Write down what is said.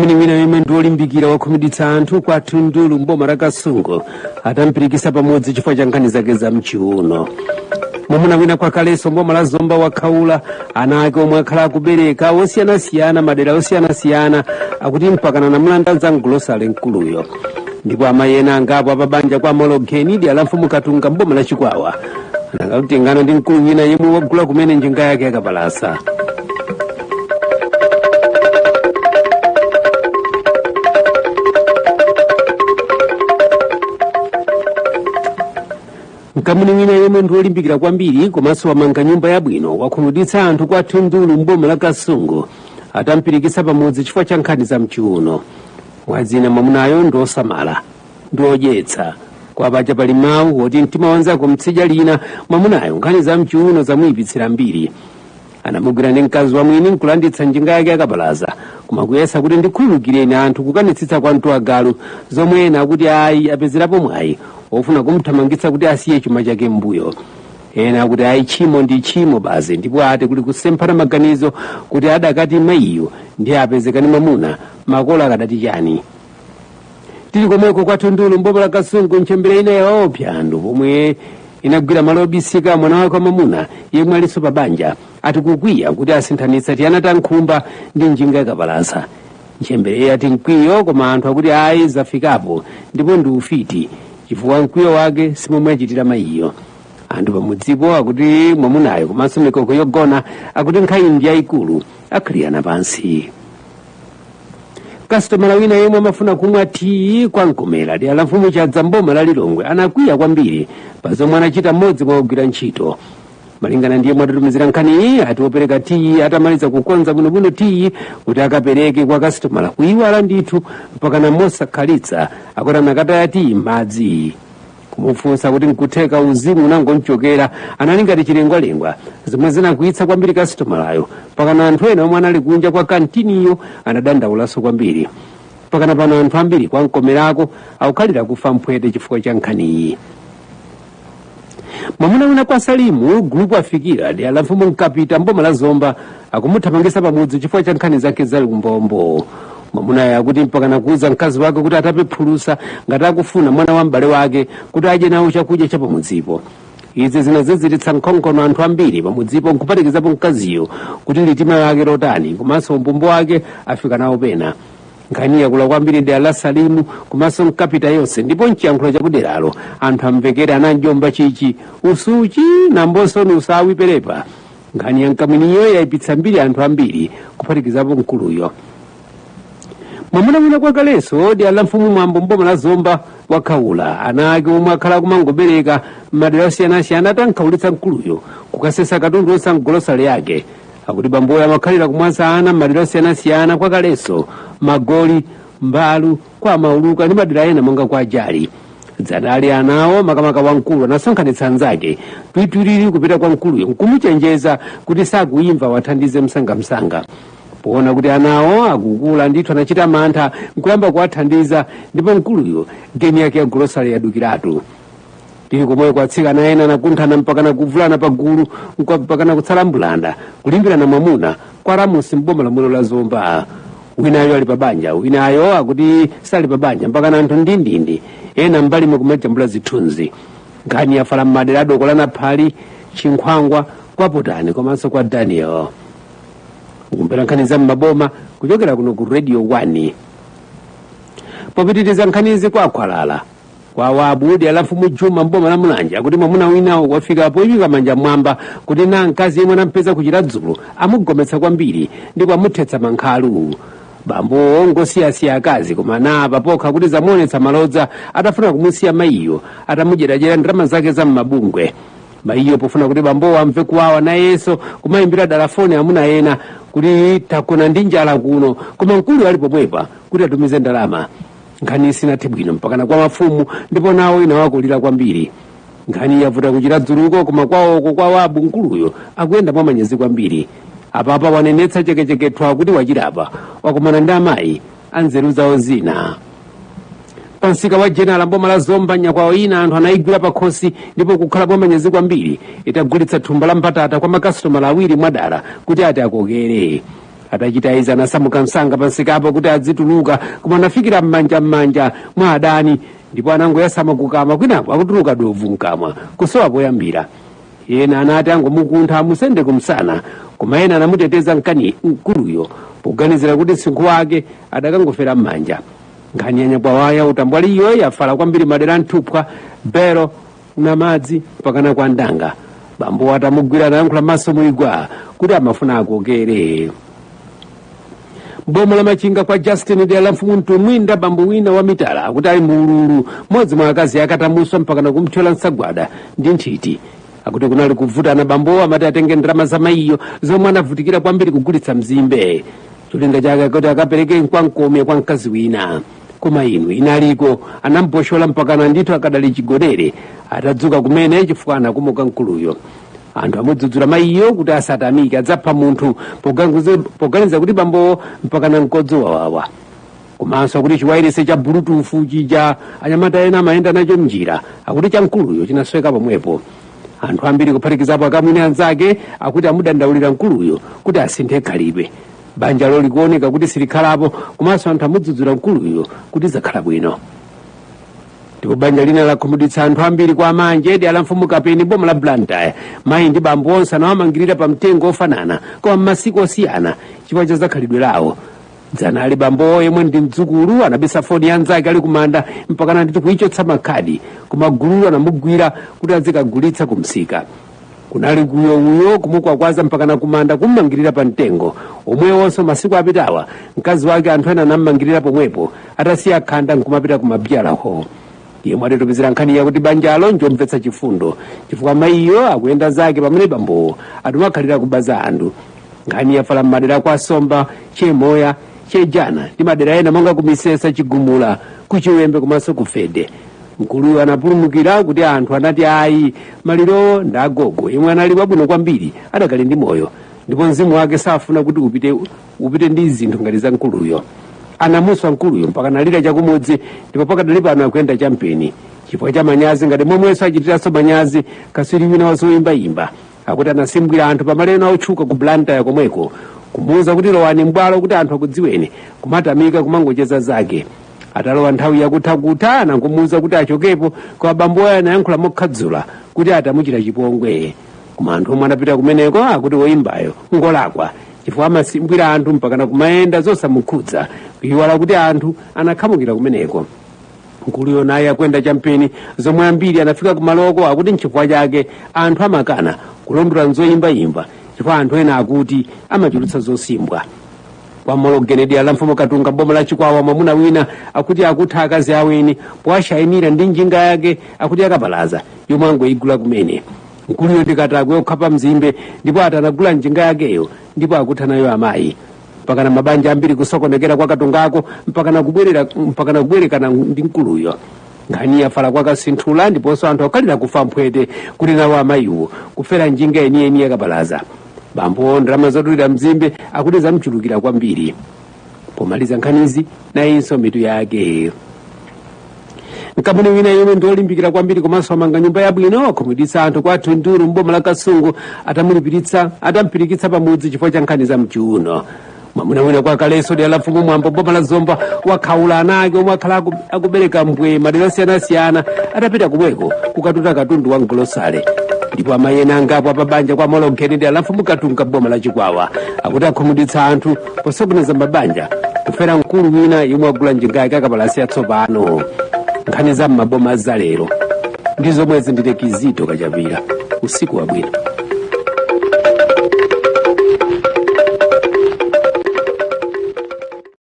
Nkamini wina yemwe ndi olimbikira wakhumudwitsa anthu kwa Tundulu mboma la Kasungu atampirikisa pamodzi chifukwa cha nkhani zake za mchiuno. Mwamuna wina kwa Kaleso mboma la Zomba wakhaula ana ake omwe akhala akubereka osiyanasiyana madera osiyanasiyana akuti mpakana na mlanda za mgulosale mkuluyo. Ndipo amayi ena angapo apabanja kwa Mologeni ndi alamfumu Katunga mboma la Chikwawa nakutengana ndi mkulu wina yemwe wagula kumene njinga yake yakapalasa. Nkamuni wina yemwe ndi olimbikira kwambiri komanso wamanga nyumba yabwino wakhumudwitsa anthu kwa Tundulu mboma la Kasungu atampirikisa pamodzi chifukwa cha nkhani za mchiuno. Mwazina mwamunayo ndi osamala ndi odyetsa kwa paja pali mawu woti mtima wanzako mtsidya lina mwamunayo nkhani za mchiuno zamuyipitsira mbiri. Anamugwira ndi mkazi wa mwini nkulanditsa njinga yake yakapalaza koma kuyesa kuti ndikhululukireni anthu kukanitsitsa kwa mtwagalu zomwe ena akuti ayi apezerapo mwayi ofuna kumthamangitsa kuti asiye chuma chake mbuyo. Ena akuti ayi tchimo ndi tchimo basi ndipo ati kuli kusemphana maganizo kuti adakati mayiyo ndi apezekani mwamuna makolo akadati chani. Tili komweko kwa Tundulu mboma la Kasungu nchembere ina yaopsa anthu pomwe inagwira malo obisika mwana wake wa mwamuna yemwe aliso pabanja ati kukwiya kuti asinthanitsa tiyana ta nkhumba ndi njinga yakapalasa. Nchembere ati mkwiyo koma anthu akuti ayi zafikapo ndipo ndi ufiti chifukwa mkwiyo wake simomwe achitira mayiyo. Anthu pamudzipo akuti mwamunayo komanso mikoko yogona akuti nkhayindi yayikulu akhalirana pansi. Kastomala wina yemwe amafuna kumwa tii kwa Nkomera ndi alamfumu Chadza mboma la Lilongwe anakwiya kwambiri pazomwe anachita mmodzi mwa ogwira ntchito. Malingana ndiye mwatitumizira nkhani ati wopereka tii atamaliza kukonza bwinobwino tii kuti akapereke kwa kastomala kuyiwala ndithu mpakana mosakhalitsa akuti anakataya tii madzi. Kumufunsa kuti nkutheka uzimu unangomchokera anali ngati chilengwalengwa zomwe zinakwitsa kwambiri kastomalayo pakana anthu ena omwe anali kunja kwa kantiniyo anadandaulaso kwambiri. Pakana pano anthu ambiri kwa Nkomerako akukhalira kufa mphwete chifukwa cha nkhaniyi. Mwamuna wina kwa Salimu gulupu afikira ndi alamfumu Nkapita mboma la Zomba akumuthamangisa pamodzi chifukwa cha nkhani zake za umbombo. Mwamunayo akuti mpakana kuuza mkazi wake kuti atape phulusa ngati akufuna mwana wa m'bale wake kuti adye nawo chakudya cha pamudzipo. Izi zinaziziritsa mkhongono anthu ambiri pamudzipo nkupatikizapo mkaziyo kuti litima lake lotani komanso umbombo wake afika nawo pena. Nkhani yakula kwambiri ndi ala Salimu komanso Nkapita yonse ndipo mchiyankhulo chakuderalo anthu amvekera ananjomba chichi usuchi nambonso nusawi perepa. Nkhani ya nkamwiniyo yayipitsa mbiri anthu ambiri kupatikizapo mkuluyo. Mwamuna wina kwa Kaleso ndi alamfumu Mwambo mboma la Zomba wakhaula ana ake omwe akhala kumangobereka madera osiyanasiyana atankhawulitsa mkuluyo kukasesa katundu onse mgolosale yake. Akuti bamboyo amakhalira kumwasa ana madera osiyanasiyana kwa Kaleso, Magoli, Mbalu, kwa Mauluka ndi madera ena monga kwa Jali. Dzanali anawo makamaka wa mkulu anasonkhanitsa anzake twitwiriri kupita kwa mkuluyo nkumuchenjeza kuti sakuyimva wathandize msangamsanga. Poona kuti anawo akukula ndithu anachita mantha nkuyamba kuwathandiza ndipo mkuluyo geni yake ya gulosale yadukiratu. Tili komwe kwatsikana ena anakunthana mpakana kuvulana pagulu mpakana kutsala mbulanda kulimbirana mwamuna kwa Ramusi mboma la mulo la Zomba. Winayo ali pabanja winayo akuti sali pabanja mpakana anthu ndindindi ena mbali mwekumajambula zithunzi. Nkhani yafala mmadera adokolana phali Chinkhwangwa kwa Potani komanso kwa Daniel. Ukumpera nkhani za maboma kuchokera kuno ku Radio 1. Popitiriza nkhanizi kwa Khwalala kwa Wabudi alamfumu Juma mboma la Mulanje akuti mwamuna wina wafika poyika manja mwamba kuti na mkazi yemwe anampeza kuchira dzulo amugometsa kwambiri ndipo amuthetsa mankhalu. Bambo ngosiyasiya akazi koma na papokha kuti zamuonetsa malodza atafuna kumusiya mayiyo atamujerajera ndalama zake za mmabungwe. Mayiyo pofuna kuti bambo amve kuwawa nayenso kumayimbira dalafoni amuna ena kuti takona ndi njala kuno koma mkulu ali pomwepa kuti atumize ndalama. Nkhani sinathe bwino mpakana kwa mafumu ndipo nawo ina wakulira kwambiri. Nkhani yavuta kuchira dzuluko koma kwawoko kwa Wabu mkuluyo akuyenda mwa manyezi kwambiri. Apapa wanenetsa chekechekethwa kuti wachirapa wakumana ndi amayi anzeru zawo zina. Pansika wa General mboma la Zomba nyakwawo ina anthu anayigwira pakhosi ndipo kukhala mwa manyezi kwambiri itagulitsa thumba la mpatata kwa makasitomala awiri mwadala kuti ati akokere. atachita izi anasamuka msanga pansikapo kuti adzituluka koma anafikira m'manja mwa adani ndipo anangoyasama kukama kwinapo akutuluka dovu mkamwa kusowa poyambira. Ena anati angomukuntha amusende kumsana koma ena anamuteteza mkuluyo poganizira kuti msinkhu wake adakangofera m'manja. Nkhani ya Nyakwawa utambwaliyo yafala kwambiri madera Nthupwa, Bero, Namadzi mpakana kwa Ndanga. Bambo atamugwira anayankhula maso muigwa kuti amafuna akokere. Boma la Machinga kwa Justin de la Mfumu Ntumwinda bambo wina wa mitala akuti ali muululu modzi mwa akazi akatamuswa mpakana kumthyola nsagwada ndi nthiti. Akuti kunali kuvutana bambo amati atenge ndalama za mayiyo zomwe anavutikira kwambiri kugulitsa mzimbe. Cholinga chake kuti akapereke mkwankomwe kwa mkazi wina. Koma inu inaliko anamboshola mpakana ndithu akadali chigonere atadzuka kumene chifukwa anakumuka mkuluyo. Anthu amudzudzula mayiyo kuti asatamike adzapha munthu poganiza kuti bambo mpakana mkodzo wawawa. Komanso kuti chiwairese cha bluetooth chija anyamata ena amayenda nacho mnjira akuti cha mkuluyo chinasweka pomwepo. Anthu ambiri kuphatikizapo akamwini anzake akuti amudandaulira mkuluyo kuti asinthe khalidwe. Banja likuoneka kuti silikhalapo komanso anthu amudzudzula mkuluyo kuti zakhala bwino. Ndipo banja lina lakhumudwitsa anthu ambiri kwa manje edi ala Mfumu Kapeni boma la Blantyre. Mayi ndi bambo onse anawamangirira pa mtengo ofanana koma m'masiku osiyana chifukwa cha zakhalidwe lawo. Dzana ali bambo yemwe ndi mdzukulu anabisa foni ya anzake ali kumanda mpakana ndithu kuichotsa makhadi koma gululo anamugwira kuti azikagulitsa kumsika. Kunali uyo kumukwakwaza mpakana kumanda kummangirira pa mtengo omwe wonso masiku apitawa mkazi wake anthu ena anammangirira pomwepo atasiya khanda nkumapita kumabyalaho. Yemwe atatupizira nkhani yakuti banjalo njomvetsa chifundo chifukwa mayiyo akuyenda zake pamene bambo atumakhalira kubaza anthu. Nkhani yafala m'madera kwa Somba, Chemoya, Chejana ndi madera ena monga kumisesa Chigumula, kuchiwembe komanso kufede. Mkuluyo anapulumukira kuti anthu anati ayi maliro ndagogo yemwe anali wabwino kwambiri adakali ndi moyo ndipo mzimu wake safuna kuti upite ndi zinthu ngati za mkuluyo. Anamuswa mkuluyo mpaka nalira chakumudzi ndipo pakadali pano akuyenda champeni chifukwa cha manyazi ngati momwenso achitiranso manyazi kaswiri wina wazoyimbayimba. Akuti anasimbwira anthu pamaleno autchuka ku Blantyre komweko kumuwuza kuti lowani mbwalo kuti anthu akudziweni kumatamika kumangocheza zake. Atalowa nthawi yakutha anangumuwuza kuti achokepo kwa bambo aya anayankhula mokhadzula kuti atamuchita chipongwe. Koma anthu omwe anapita kumeneko akuti woyimbayo ngolakwa chifukwa amasimbwira anthu mpakana kumayenda zosamukhudza kuyiwala kuti anthu anakhamukira kumeneko. Mkuluyo naye akwenda champeni zomwe ambiri anafika kumaloko akuti nchifukwa chake anthu amakana kulondula nzoyimbayimba chifukwa anthu ena akuti amachulutsa zosimbwa. Kwa Molo Kennedy ala Mfumu Katunga boma la Chikwawa mwamuna wina akuti akutha akazi aweni powashayinira ndi njinga yake akuti akapalaza yomwe angoyigula kumene. Mkuluyo ndikatakwe okhapa mzimbe ndipo atanagula njinga yakeyo ndipo akutha nayo amayi. Mpakana mabanja ambiri kusokonekera kwa Katungako mpakana kubwerekana ndi mkuluyo. Nkhani yafala kwa Kasinthula ndiponso anthu akhalira kufa mphwete kuti nawo amayiwo kufera njinga enieni yakapalaza. Bambo ndalama zodulira mzimbe akuti zamchulukira kwambiri. Pomaliza nkhanizi nayinso mitu yake. Mkamuni wina yomwe ndiolimbikira kwambiri komanso amanga nyumba yabwino akhumudwitsa anthu kwa Tunduru mboma la Kasungu atampirikitsa pamudzi chifukwa cha nkhani za mchiuno. Mwamuna wina kwa Kaleso de la Mfumu Mwambo boma la Zomba wakhaula ana ake omwe akhala akubereka mbwe madera osiyanasiyana atapita kumweko kukatuta katundu wa Ngolosale. Ndipo amayi ena angapo apabanja kwa Molo Kennedy ala Mfumu Katunga boma la Chikwawa akuti akhumudwitsa anthu posokoneza mabanja kufera mkulu wina yomwe agula njinga yake akapalasa yatsopano. Nkhani za m'maboma za lero ndizo mwezi ndite Kizito Kachapira. Usiku wabwino.